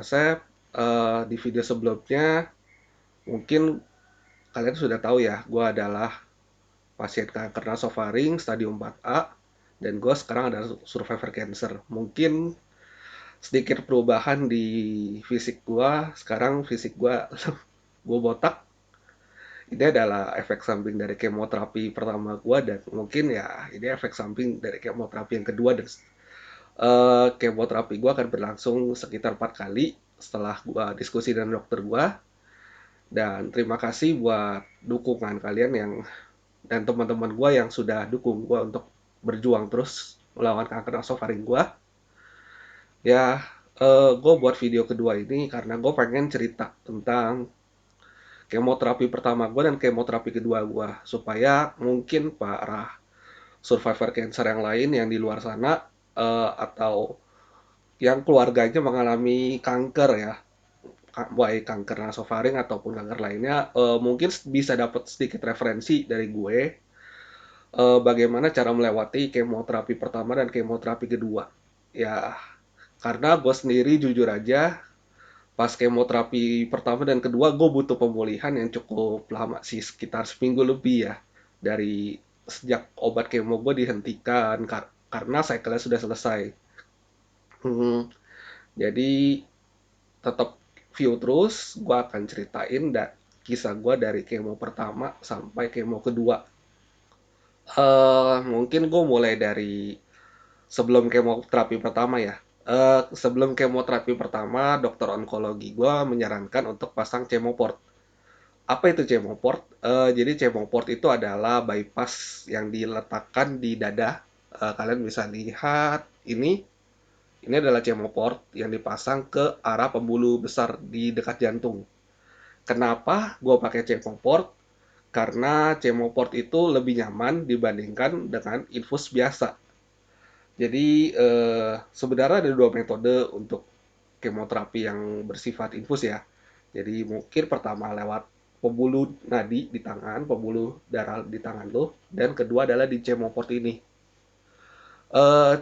Yosep. Di video sebelumnya mungkin kalian sudah tahu ya, gue adalah pasien kanker nasofaring stadium 4A dan gue sekarang adalah survivor cancer. Mungkin sedikit perubahan di fisik gue. Sekarang fisik gue gue botak. Ini adalah efek samping dari kemoterapi pertama gue, dan mungkin ya ini efek samping dari kemoterapi yang kedua. Dan kemoterapi gue akan berlangsung sekitar 4 kali setelah gue diskusi dengan dokter gue. Dan terima kasih buat dukungan kalian yang dan teman-teman gue yang sudah dukung gue untuk berjuang terus melawan kanker nasofaring gue. Ya, gue buat video kedua ini karena gue pengen cerita tentang kemoterapi pertama gue dan kemoterapi kedua gue, supaya mungkin para survivor cancer yang lain yang di luar sana, atau yang keluarganya mengalami kanker ya, baik kanker nasofaring ataupun kanker lainnya, mungkin bisa dapat sedikit referensi dari gue, bagaimana cara melewati kemoterapi pertama dan kemoterapi kedua. Ya, karena gue sendiri jujur aja, pas kemoterapi pertama dan kedua gue butuh pemulihan yang cukup lama sih, sekitar seminggu lebih ya, dari sejak obat kemo gue dihentikan karena cycle-nya sudah selesai. Hmm, jadi tetap view terus, gue akan ceritain kisah gue dari kemo pertama sampai kemo kedua. Mungkin gue mulai dari sebelum kemoterapi pertama ya. Sebelum kemoterapi pertama, dokter onkologi gue menyarankan untuk pasang chemoport. Apa itu chemoport? Jadi chemoport itu adalah bypass yang diletakkan di dada. Kalian bisa lihat ini. Ini adalah chemoport yang dipasang ke arah pembuluh besar di dekat jantung. Kenapa gue pakai chemoport? Karena chemoport itu lebih nyaman dibandingkan dengan infus biasa. Jadi sebenarnya ada dua metode untuk kemoterapi yang bersifat infus ya. Jadi mungkin pertama lewat pembuluh nadi di tangan, pembuluh darah di tangan lo, dan kedua adalah di chemoport ini.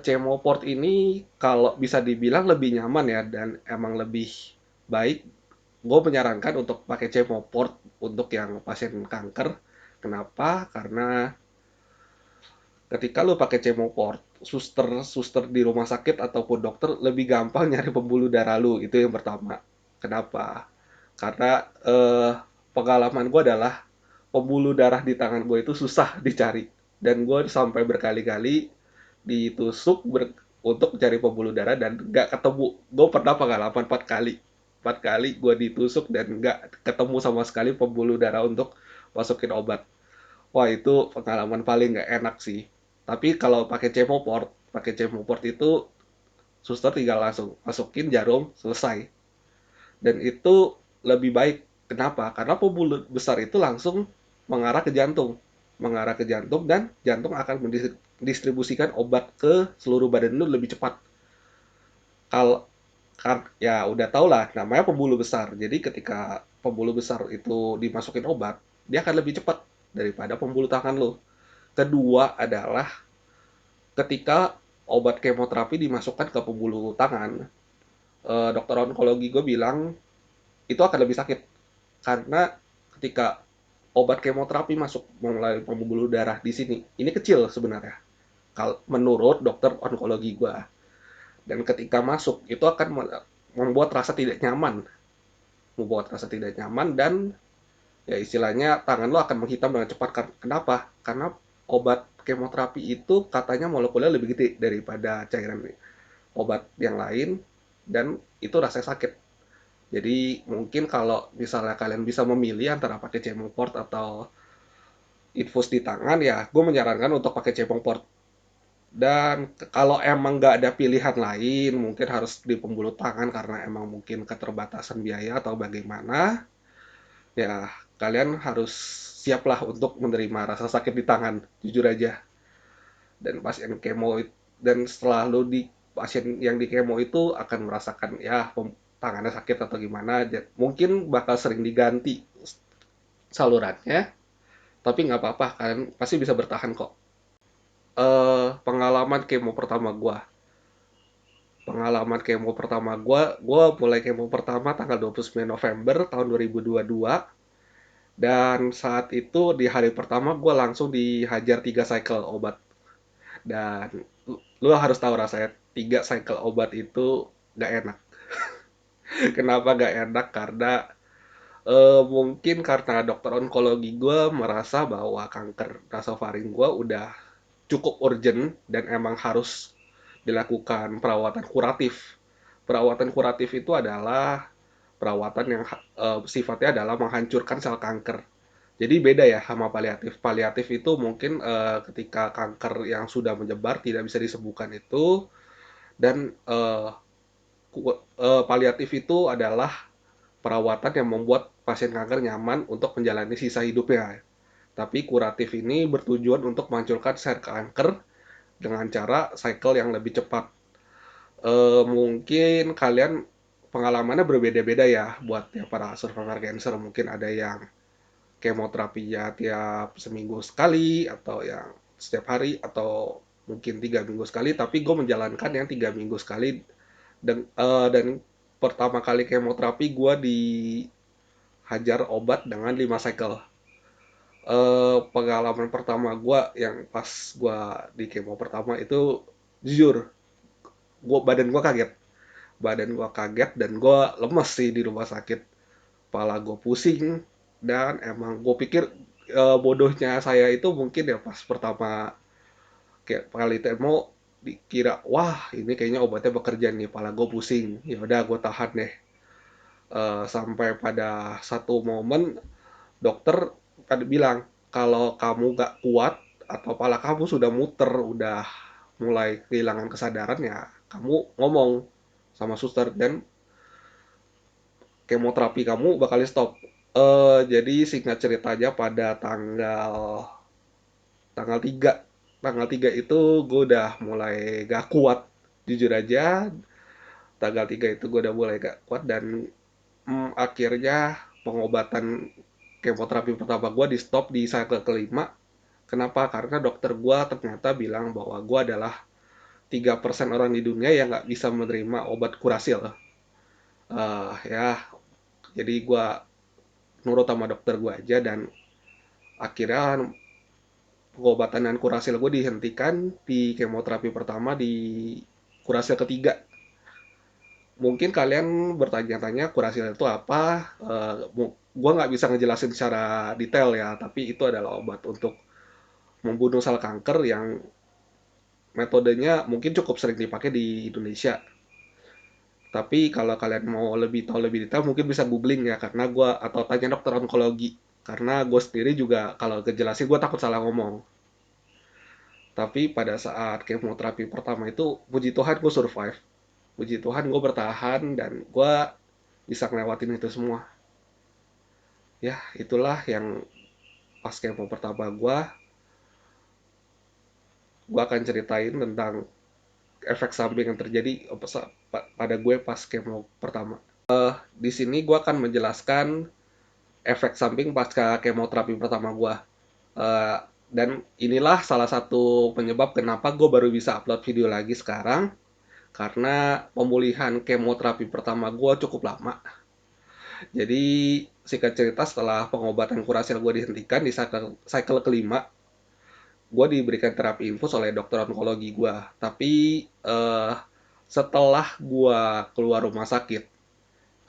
Chemoport ini kalau bisa dibilang lebih nyaman ya, dan emang lebih baik. Gue menyarankan untuk pakai chemoport untuk yang pasien kanker. Kenapa? Karena ketika lo pakai chemoport, suster-suster di rumah sakit ataupun dokter lebih gampang nyari pembuluh darah lu. Itu yang pertama. Kenapa? Karena pengalaman gue adalah pembuluh darah di tangan gue itu susah dicari. Dan gue sampai berkali-kali ditusuk untuk cari pembuluh darah dan nggak ketemu. Gue pernah pengalaman 4 kali. 4 kali gue ditusuk dan nggak ketemu sama sekali pembuluh darah untuk masukin obat. Wah, itu pengalaman paling nggak enak sih. Tapi kalau pakai chemoport itu suster tinggal langsung masukin jarum, selesai. Dan itu lebih baik. Kenapa? Karena pembuluh besar itu langsung mengarah ke jantung. Mengarah ke jantung dan jantung akan mendistribusikan obat ke seluruh badan lu lebih cepat. Kalau ya udah tau lah namanya pembuluh besar. Jadi ketika pembuluh besar itu dimasukin obat, dia akan lebih cepat daripada pembuluh tangan lo. Kedua adalah ketika obat kemoterapi dimasukkan ke pembuluh tangan, dokter onkologi gue bilang itu akan lebih sakit karena ketika obat kemoterapi masuk melalui pembuluh darah di sini, ini kecil sebenarnya. Kalau menurut dokter onkologi gue, dan ketika masuk itu akan membuat rasa tidak nyaman, dan ya istilahnya tangan lo akan menghitam dengan cepat. Kenapa? Karena obat kemoterapi itu katanya molekulnya lebih gede daripada cairan obat yang lain, dan itu rasanya sakit. Jadi mungkin kalau misalnya kalian bisa memilih antara pakai chemoport atau infus di tangan, ya gue menyarankan untuk pakai chemoport. Dan kalau emang nggak ada pilihan lain, mungkin harus di pembuluh tangan karena emang mungkin keterbatasan biaya atau bagaimana, ya kalian harus siaplah untuk menerima rasa sakit di tangan, jujur aja. Dan pasien kemo dan setelah lo di pasien yang di kemo itu akan merasakan ya tangannya sakit atau gimana, mungkin bakal sering diganti salurannya, tapi nggak apa-apa, kalian pasti bisa bertahan kok. Pengalaman kemo pertama gua, pengalaman kemo pertama gue mulai kemo pertama tanggal 29 November tahun 2022, dan saat itu di hari pertama gue langsung dihajar 3 cycle obat. Dan lu harus tahu rasanya 3 cycle obat itu gak enak. Kenapa gak enak? Karena mungkin karena dokter onkologi gue merasa bahwa kanker nasofaring gue udah cukup urgent dan emang harus dilakukan perawatan kuratif. Perawatan kuratif itu adalah perawatan yang sifatnya adalah menghancurkan sel kanker. Jadi beda ya sama paliatif. Paliatif itu mungkin ketika kanker yang sudah menyebar tidak bisa disembuhkan itu, dan paliatif itu adalah perawatan yang membuat pasien kanker nyaman untuk menjalani sisa hidupnya. Tapi kuratif ini bertujuan untuk menghancurkan sel kanker dengan cara cycle yang lebih cepat. Mungkin kalian pengalamannya berbeda-beda ya buat ya para survivor cancer. Mungkin ada yang kemoterapinya tiap seminggu sekali, atau yang setiap hari, atau mungkin 3 minggu sekali. Tapi gue menjalankan yang 3 minggu sekali, dan pertama kali kemoterapi gue dihajar obat dengan 5 cycle. Pengalaman pertama gue yang pas gue di kemo pertama itu, jujur, badan gue kaget dan gue lemes sih di rumah sakit. Kepala gue pusing, dan emang gue pikir bodohnya saya itu mungkin ya pas pertama kayak kali temo dikira wah ini kayaknya obatnya bekerja nih, kepala gue pusing, ya udah gue tahan deh. Sampai pada satu momen dokter kan bilang kalau kamu gak kuat atau kepala kamu sudah muter, udah mulai kehilangan kesadaran, ya kamu ngomong sama suster dan kemoterapi kamu bakal stop. Jadi singkat ceritanya pada tanggal 3 tanggal 3 itu gue udah mulai gak kuat, jujur aja. Tanggal 3 itu gue udah mulai gak kuat, dan akhirnya pengobatan kemoterapi pertama gue di stop di cycle kelima. Kenapa? Karena dokter gue ternyata bilang bahwa gue adalah 3% orang di dunia yang nggak bisa menerima obat kurasil. Ya, jadi gue nurut sama dokter gue aja, dan akhirnya pengobatan dan kurasil gue dihentikan di kemoterapi pertama di kurasil ketiga. Mungkin kalian bertanya-tanya kurasil itu apa? Gue nggak bisa ngejelasin secara detail ya, tapi itu adalah obat untuk membunuh sel kanker yang metodenya mungkin cukup sering dipakai di Indonesia. Tapi kalau kalian mau tahu lebih detail, mungkin bisa googling ya, karena gue atau tanya dokter onkologi. Karena gue sendiri juga kalau ngejelasin gue takut salah ngomong. Tapi pada saat kemoterapi pertama itu, puji Tuhan gue survive. Puji Tuhan gue bertahan dan gue bisa ngelewatin itu semua. Ya, itulah yang pas kemo pertama gue akan ceritain tentang efek samping yang terjadi pada gue pas kemo pertama. Di sini gue akan menjelaskan efek samping pasca kemoterapi pertama gue. Dan inilah salah satu penyebab kenapa gue baru bisa upload video lagi sekarang, karena pemulihan kemoterapi pertama gue cukup lama. Jadi singkat cerita, setelah pengobatan kurasil gue dihentikan di cycle kelima, gue diberikan terapi infus oleh dokter onkologi gue. Tapi setelah gue keluar rumah sakit,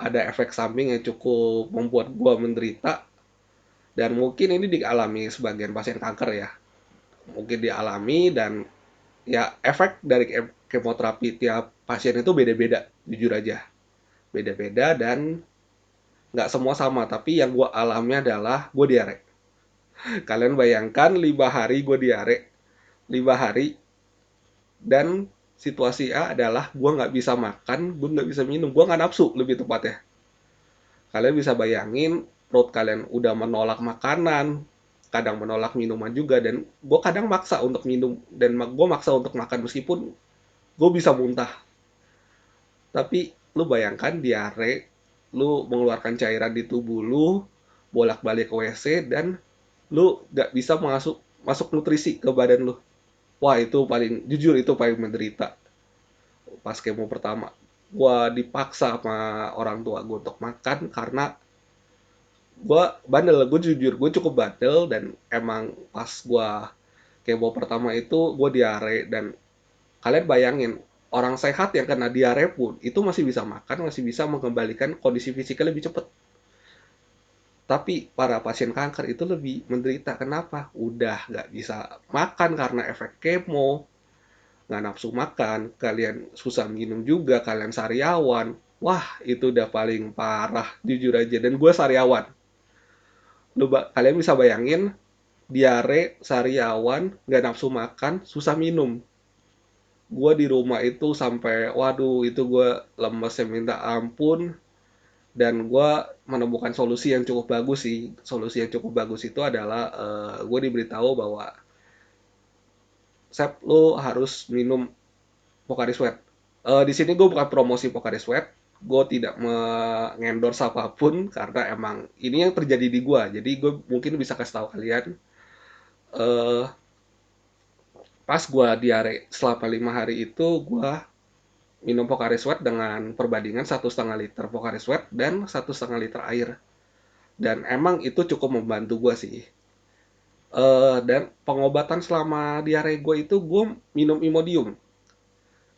ada efek samping yang cukup membuat gue menderita, dan mungkin ini dialami sebagian pasien kanker ya. Mungkin dialami, dan ya efek dari kemoterapi tiap pasien itu beda-beda, jujur aja. Beda-beda, dan nggak semua sama, tapi yang gue alami adalah gue diare. Kalian bayangkan 5 hari gue diare, 5 hari, dan situasi A adalah gue nggak bisa makan, gue nggak bisa minum, gue nggak nafsu lebih tepatnya. Kalian bisa bayangin perut kalian udah menolak makanan, kadang menolak minuman juga, dan gue kadang maksa untuk minum, dan gue maksa untuk makan meskipun gue bisa muntah. Tapi lu bayangkan diare, lu mengeluarkan cairan di tubuh lu, bolak-balik ke WC, dan lu gak bisa masuk nutrisi ke badan lu. Wah, itu paling, jujur itu paling menderita. pas kemo pertama. Gue dipaksa sama orang tua gue untuk makan karena gue bandel. Gue jujur, gue cukup bandel, dan emang pas gue kemo pertama itu gue diare. Dan kalian bayangin, orang sehat yang kena diare pun itu masih bisa makan, masih bisa mengembalikan kondisi fisiknya lebih cepat. Tapi para pasien kanker itu lebih menderita. Kenapa? Udah nggak bisa makan karena efek kemo, nggak nafsu makan, kalian susah minum juga, kalian sariawan. Wah, itu udah paling parah, jujur aja. Dan gue sariawan. Kalian bisa bayangin, diare, sariawan, nggak nafsu makan, susah minum. Gue di rumah itu sampai, waduh, itu gue lemesnya minta ampun. Dan gue menemukan solusi yang cukup bagus sih. Solusi yang cukup bagus itu adalah gue diberitahu bahwa, Sep, lo harus minum Pocari Sweat. Di sini gue bukan promosi Pocari Sweat, gue tidak mengendorse apapun karena emang ini yang terjadi di gue. Jadi gue mungkin bisa kasih tahu kalian, eh pas gue diare selama 5 hari itu, gue minum Pocari Sweat dengan perbandingan 1,5 liter Pocari Sweat dan 1,5 liter air. Dan emang itu cukup membantu gue sih. Dan pengobatan selama diare gue itu, gue minum Imodium.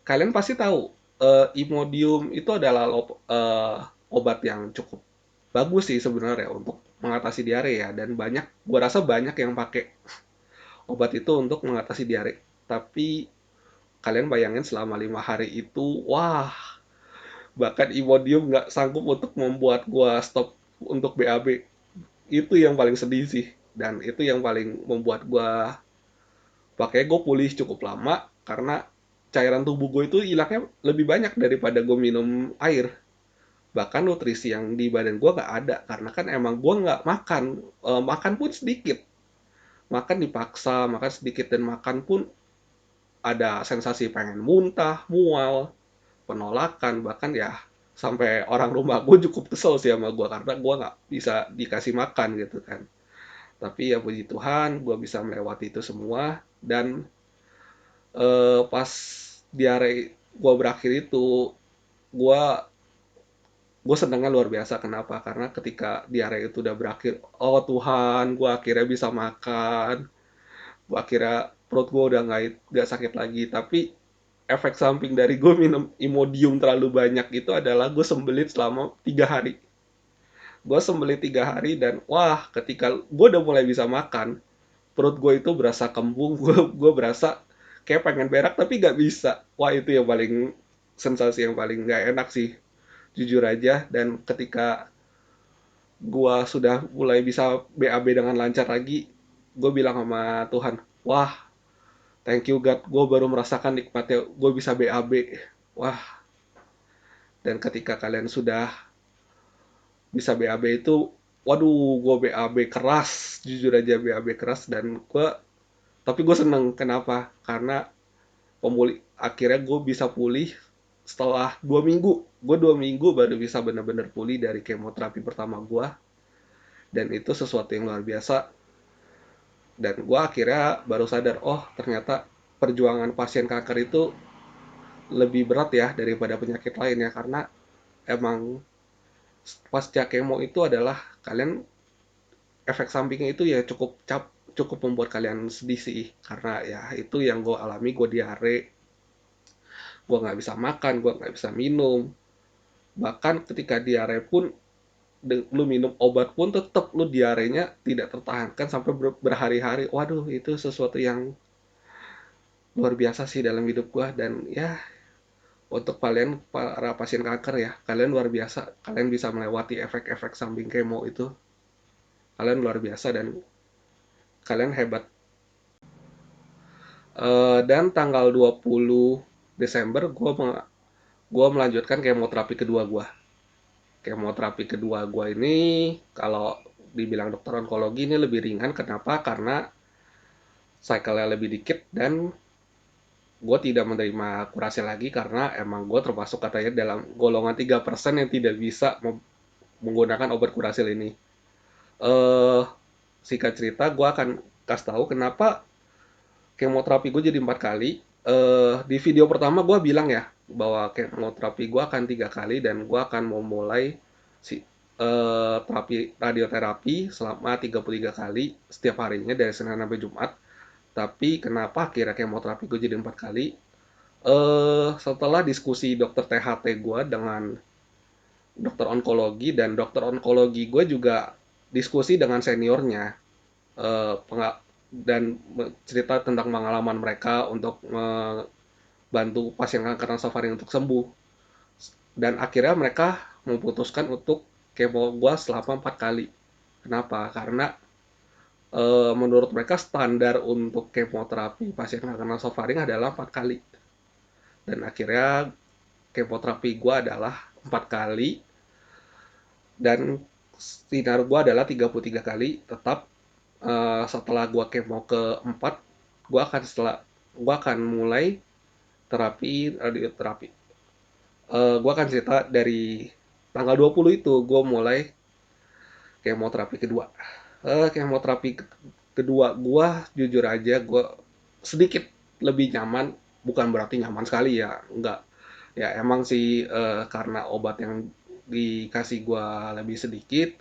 Kalian pasti tahu, Imodium itu adalah obat yang cukup bagus sih sebenarnya untuk mengatasi diare ya. Dan gue rasa banyak yang pakai obat itu untuk mengatasi diare. Tapi kalian bayangin selama 5 hari itu, wah, bahkan Imodium nggak sanggup untuk membuat gue stop untuk BAB. Itu yang paling sedih sih. Dan itu yang paling membuat gue, makanya gue pulih cukup lama karena cairan tubuh gue itu hilangnya lebih banyak daripada gue minum air. Bahkan nutrisi yang di badan gue gak ada karena kan emang gue nggak makan. Makan pun sedikit, makan dipaksa makan sedikit, dan makan pun ada sensasi pengen muntah, mual, penolakan. Bahkan ya sampai orang rumah gue cukup kesel sih sama gue karena gue nggak bisa dikasih makan gitu kan. Tapi ya puji Tuhan gue bisa melewati itu semua. Dan pas diare gue berakhir itu, gue gue senengnya luar biasa. Kenapa? Karena ketika diare itu udah berakhir, oh Tuhan, gue akhirnya bisa makan. Gue akhirnya perut gue udah nggak sakit lagi. Tapi efek samping dari gue minum Imodium terlalu banyak itu adalah gue sembelit selama 3 hari. Gue sembelit 3 hari, dan wah, ketika gue udah mulai bisa makan, perut gue itu berasa kembung. Gue berasa kayak pengen berak tapi gak bisa. Wah, itu yang paling, sensasi yang paling gak enak sih, jujur aja. Dan ketika gue sudah mulai bisa BAB dengan lancar lagi, gue bilang sama Tuhan, wah, thank you God, gue baru merasakan nikmatnya gue bisa BAB. Wah, dan ketika kalian sudah bisa BAB itu, waduh, gue BAB keras, jujur aja BAB keras. Dan tapi gue seneng. Kenapa? Karena akhirnya gue bisa pulih setelah 2 minggu. Gue 2 minggu baru bisa benar-benar pulih dari kemoterapi pertama gue. Dan itu sesuatu yang luar biasa. Dan gue akhirnya baru sadar, oh ternyata perjuangan pasien kanker itu lebih berat ya daripada penyakit lain ya. Karena emang pasca kemo itu adalah kalian, efek sampingnya itu ya cukup membuat kalian sedih sih. Karena ya itu yang gue alami. Gue diare, gue nggak bisa makan, gue nggak bisa minum. Bahkan ketika diare pun, lu minum obat pun tetap lu diarenya tidak tertahankan sampai berhari-hari. Waduh, itu sesuatu yang luar biasa sih dalam hidup gua. Dan ya, untuk kalian para pasien kanker ya, kalian luar biasa. Kalian bisa melewati efek-efek samping kemo itu. Kalian luar biasa dan kalian hebat. Dan tanggal 20 Desember gua melanjutkan kemoterapi kedua gua. Kemoterapi kedua gua ini, kalau dibilang dokter onkologi, ini lebih ringan. Kenapa? Karena cycle-nya lebih dikit, dan gue tidak menerima kurasi lagi karena emang gue termasuk katanya dalam golongan 3% yang tidak bisa menggunakan obat kurasil ini. Singkat cerita, gue akan kasih tahu kenapa kemoterapi gue jadi 4 kali. Di video pertama gue bilang ya, bahwa kemoterapi gue akan 3 kali dan gue akan memulai si terapi radioterapi selama 33 kali setiap harinya dari Senin sampai Jumat. Tapi kenapa akhirnya kemoterapi gue jadi 4 kali? Setelah diskusi dokter THT gue dengan dokter onkologi, dan dokter onkologi gue juga diskusi dengan seniornya, eh, dan cerita tentang pengalaman mereka untuk membantu pasien kanker nasofaring untuk sembuh. Dan akhirnya mereka memutuskan untuk kemo gue selama 4 kali. Kenapa? Karena menurut mereka standar untuk kemoterapi pasien kanker nasofaring adalah 4 kali. Dan akhirnya kemoterapi gue adalah 4 kali, dan sinar gue adalah 33 kali tetap. Setelah gue kemo keempat, gue akan mulai terapi radioterapi. Gue akan cerita dari tanggal 20 itu gue mulai kemoterapi kedua. Kemoterapi kedua gue, jujur aja gue sedikit lebih nyaman. Bukan berarti nyaman sekali ya, enggak. Ya emang sih, karena obat yang dikasih gue lebih sedikit,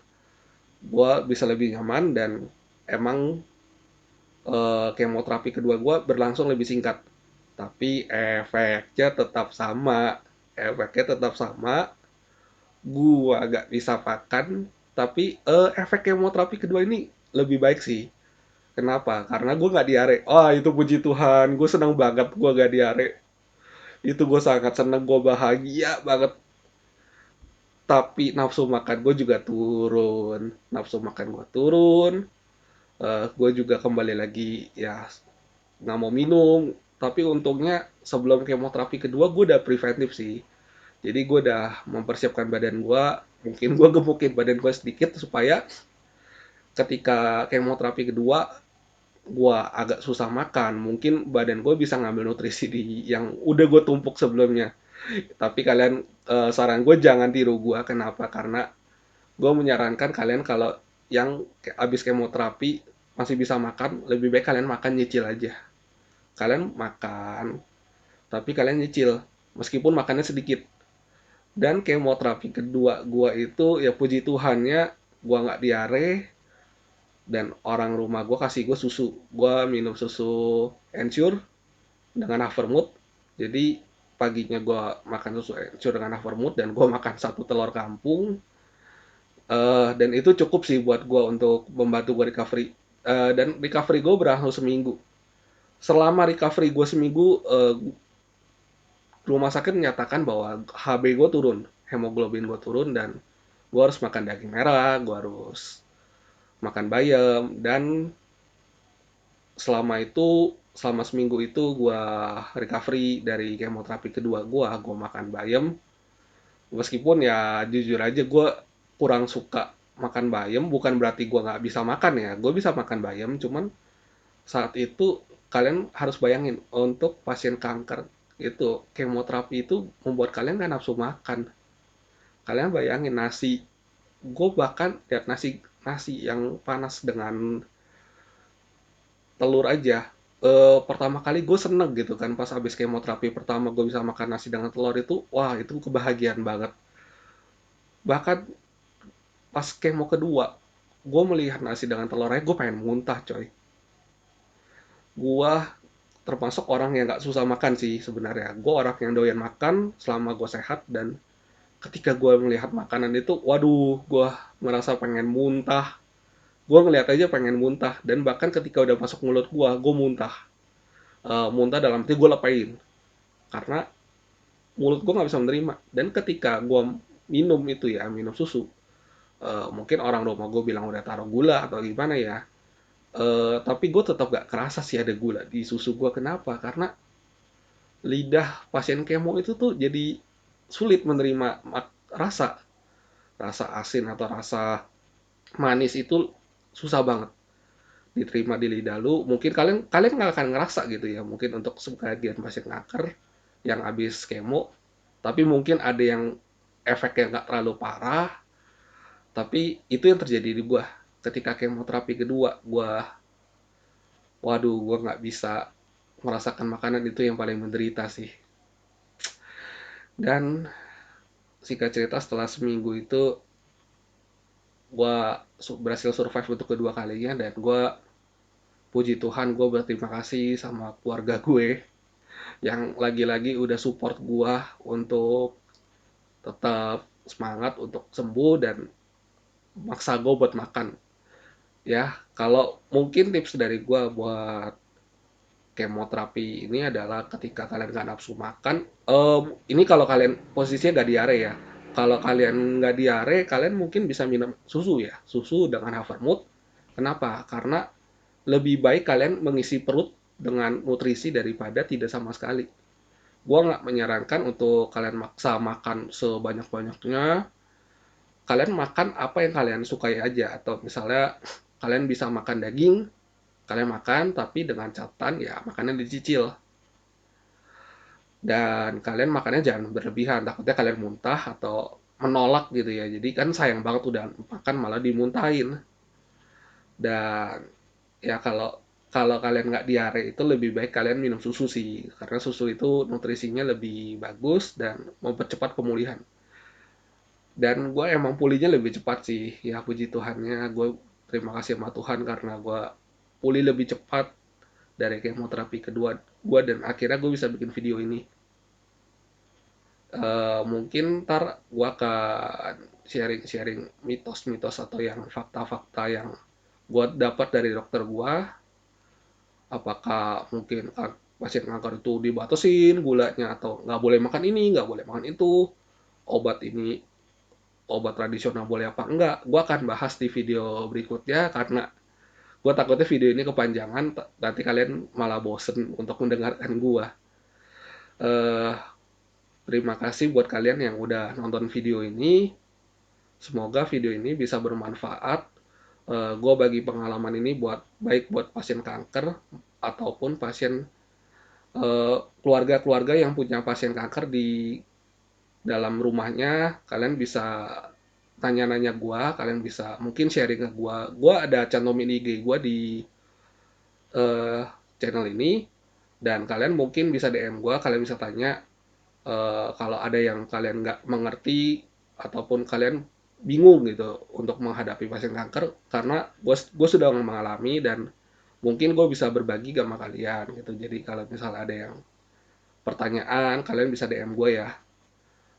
gue bisa lebih nyaman. Dan emang kemoterapi kedua gue berlangsung lebih singkat, tapi efeknya tetap sama. Gue agak bisa makan, tapi efek kemoterapi kedua ini lebih baik sih. Kenapa? Karena gue nggak diare. Itu puji Tuhan, gue senang banget gue gak diare. Itu gue sangat senang, gue bahagia banget. Tapi nafsu makan gue juga turun, gue juga kembali lagi ya nggak mau minum. Tapi untungnya sebelum kemoterapi kedua gue udah preventif sih. Jadi gue udah mempersiapkan badan gue, mungkin gue gemukin badan gue sedikit supaya ketika kemoterapi kedua gue agak susah makan, mungkin badan gue bisa ngambil nutrisi yang udah gue tumpuk sebelumnya. Tapi kalian, saran gue jangan tiru gue. Kenapa? Karena gue menyarankan kalian kalau yang abis kemoterapi masih bisa makan, lebih baik kalian makan nyicil aja. Kalian makan, tapi kalian nyicil, meskipun makannya sedikit. Dan kemoterapi kedua gua itu ya puji Tuhannya gua nggak diare, dan orang rumah gua kasih gua susu. Gua minum susu Ensure dengan Havermut. Jadi paginya gua makan susu Ensure dengan Havermut dan gua makan satu telur kampung. Dan itu cukup sih buat gua untuk membantu gua recovery. Dan recovery gua berlangsung seminggu. Selama recovery gua seminggu, rumah sakit menyatakan bahwa HB gue turun, hemoglobin gue turun, dan gue harus makan daging merah, gue harus makan bayam. Dan selama seminggu itu gue recovery dari kemoterapi kedua gue makan bayam. Meskipun ya jujur aja gue kurang suka makan bayam, bukan berarti gue nggak bisa makan ya, gue bisa makan bayam. Cuman saat itu kalian harus bayangin, untuk pasien kanker itu kemoterapi itu membuat kalian kan nafsu makan. Kalian bayangin nasi, gue bahkan lihat nasi nasi yang panas dengan telur aja. Pertama kali gue seneng gitu kan, pas habis kemoterapi pertama gue bisa makan nasi dengan telur itu, wah itu kebahagiaan banget. Bahkan pas kemo kedua, gue melihat nasi dengan telurnya, gue pengen muntah coy. Gue termasuk orang yang gak susah makan sih sebenarnya. Gue orang yang doyan makan selama gue sehat, dan ketika gue melihat makanan itu, waduh, gue merasa pengen muntah. Gue ngeliat aja pengen muntah, dan bahkan ketika udah masuk mulut gue muntah. Muntah dalam arti gue lepain, karena mulut gue nggak bisa menerima. Dan ketika gue minum susu, mungkin orang rumah gue bilang udah taruh gula atau gimana ya. Tapi gue tetap gak kerasa sih ada gula di susu gue. Kenapa? Karena lidah pasien kemo itu tuh jadi sulit menerima rasa rasa asin atau rasa manis. Itu susah banget diterima di lidah lu. Mungkin kalian kalian nggak akan ngerasa gitu ya, mungkin untuk sebagian pasien kanker yang habis kemo. Tapi mungkin ada yang efeknya nggak terlalu parah. Tapi itu yang terjadi di gua ketika kemoterapi kedua. Waduh, gua nggak bisa merasakan makanan, itu yang paling menderita sih. Dan singkat cerita setelah seminggu itu gue berhasil survive untuk kedua kalinya, dan gue puji Tuhan gue berterima kasih sama keluarga gue yang lagi-lagi udah support gue untuk tetap semangat untuk sembuh dan maksa gue buat makan. Ya, kalau mungkin tips dari gue buat kemoterapi ini adalah ketika kalian nggak nafsu makan, ini kalau kalian posisinya nggak diare ya. Kalau kalian nggak diare, kalian mungkin bisa minum susu ya, susu dengan Havermut. Kenapa? Karena lebih baik kalian mengisi perut dengan nutrisi daripada tidak sama sekali. Gua nggak menyarankan untuk kalian maksa makan sebanyak-banyaknya. Kalian makan apa yang kalian sukai aja, atau misalnya kalian bisa makan daging, kalian makan tapi dengan catatan ya makannya dicicil, dan kalian makannya jangan berlebihan, takutnya kalian muntah atau menolak gitu ya. Jadi kan sayang banget udah makan malah dimuntahin. Dan ya kalau kalau kalian nggak diare itu lebih baik kalian minum susu sih, karena susu itu nutrisinya lebih bagus dan mempercepat pemulihan. Dan gue emang pulihnya lebih cepat sih, ya puji Tuhannya. Gue terima kasih sama Tuhan karena gue pulih lebih cepat dari kemoterapi kedua gue, dan akhirnya gue bisa bikin video ini. Mungkin ntar gue akan sharing-sharing mitos-mitos atau yang fakta-fakta yang gue dapat dari dokter gue. Apakah mungkin pasien kanker itu dibatasin gulanya, atau nggak boleh makan ini, nggak boleh makan itu, obat ini, obat tradisional boleh apa enggak. Gue akan bahas di video berikutnya, karena gue takutnya video ini kepanjangan, nanti kalian malah bosen untuk mendengarkan gue. Eh, Terima kasih buat kalian yang udah nonton video ini. Semoga video ini bisa bermanfaat. Gue bagi pengalaman ini baik buat pasien kanker ataupun pasien, keluarga-keluarga yang punya pasien kanker di dalam rumahnya. Kalian bisa nanya-nanya gua, kalian bisa mungkin sharing ke gua ada cantumin IG gua di eh, channel ini, dan kalian mungkin bisa DM gua, kalian bisa tanya kalau ada yang kalian nggak mengerti ataupun kalian bingung gitu untuk menghadapi pasien kanker, karena gue sudah mengalami, dan mungkin gue bisa berbagi sama kalian gitu. Jadi kalau misalnya ada yang pertanyaan, kalian bisa DM gue ya.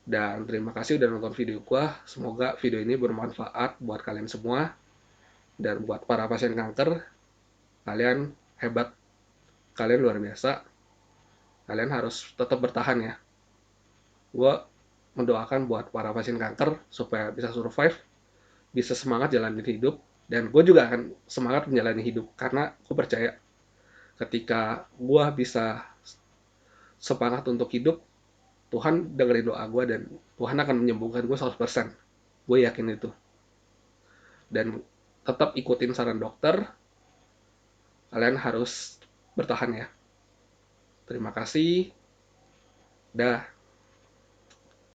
Dan terima kasih udah nonton video gue. Semoga video ini bermanfaat buat kalian semua. Dan buat para pasien kanker, kalian hebat. Kalian luar biasa. Kalian harus tetap bertahan ya. Gue mendoakan buat para pasien kanker supaya bisa survive, bisa semangat jalanin hidup. Dan gue juga akan semangat menjalani hidup. Karena gue percaya ketika gue bisa semangat untuk hidup, Tuhan dengerin doa gue, dan Tuhan akan menyembuhkan gue 100%. Gue yakin itu. Dan tetap ikutin saran dokter, kalian harus bertahan ya. Terima kasih. Dah.